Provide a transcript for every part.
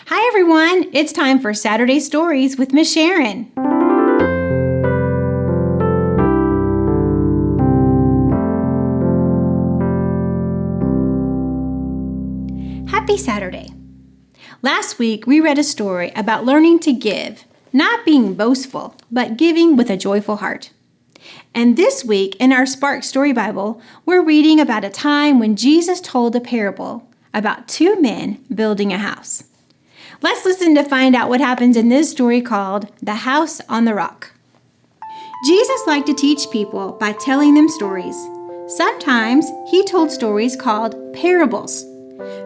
Hi everyone, it's time for Saturday Stories with Miss Sharon. Happy Saturday. Last week we read a story about learning to give, not being boastful, but giving with a joyful heart. And this week in our Spark Story Bible, we're reading about a time when Jesus told a parable about two men building a house. Let's listen to find out what happens in this story called The House on the Rock. Jesus liked to teach people by telling them stories. Sometimes he told stories called parables.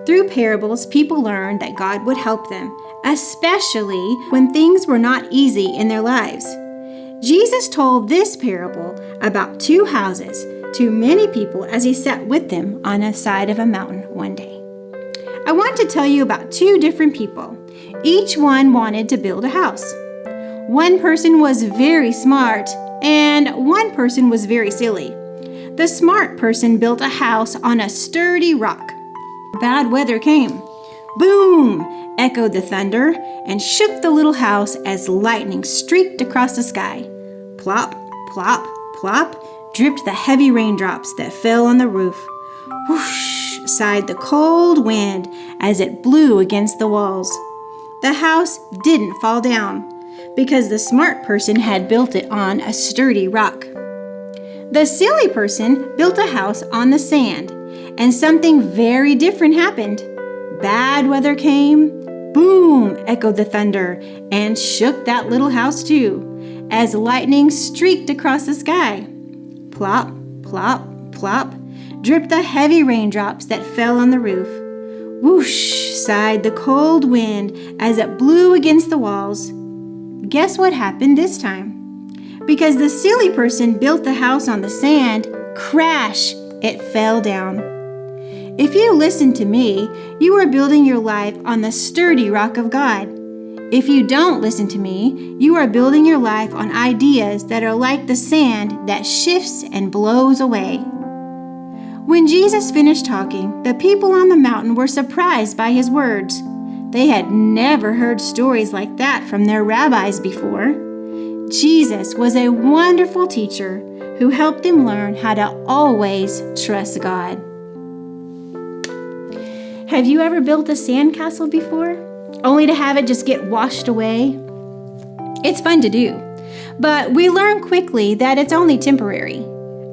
Through parables, people learned that God would help them, especially when things were not easy in their lives. Jesus told this parable about two houses to many people as he sat with them on the side of a mountain one day. I want to tell you about two different people. Each one wanted to build a house. One person was very smart and one person was very silly. The smart person built a house on a sturdy rock. Bad weather came. Boom! Echoed the thunder and shook the little house as lightning streaked across the sky. Plop, plop, plop, dripped the heavy raindrops that fell on the roof. Whoosh! Sighed the cold wind as it blew against the walls. The house didn't fall down because the smart person had built it on a sturdy rock. The silly person built a house on the sand, and something very different happened. Bad weather came. Boom! Echoed the thunder and shook that little house too, as lightning streaked across the sky. Plop, plop, plop, dripped the heavy raindrops that fell on the roof. Whoosh! Sighed the cold wind as it blew against the walls. Guess what happened this time? Because the silly person built the house on the sand, crash! It fell down. If you listen to me, you are building your life on the sturdy rock of God. If you don't listen to me, you are building your life on ideas that are like the sand that shifts and blows away. When Jesus finished talking, the people on the mountain were surprised by his words. They had never heard stories like that from their rabbis before. Jesus was a wonderful teacher who helped them learn how to always trust God. Have you ever built a sandcastle before, only to have it just get washed away? It's fun to do, but we learn quickly that it's only temporary.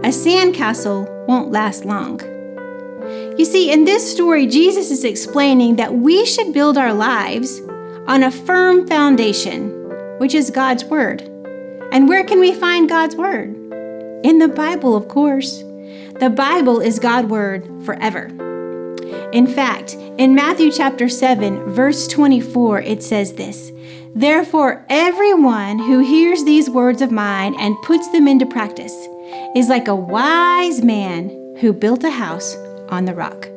A sandcastle won't last long. You see, in this story, Jesus is explaining that we should build our lives on a firm foundation, which is God's Word. And where can we find God's Word? In the Bible, of course. The Bible is God's Word forever. In fact, in Matthew chapter 7, verse 24, it says this, "Therefore, everyone who hears these words of mine and puts them into practice is like a wise man who built a house on the rock."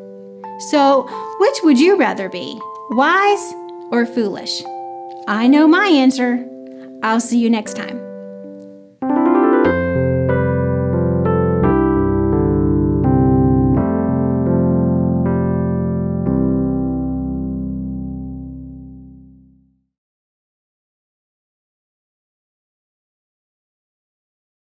So, which would you rather be, wise or foolish? I know my answer. I'll see you next time.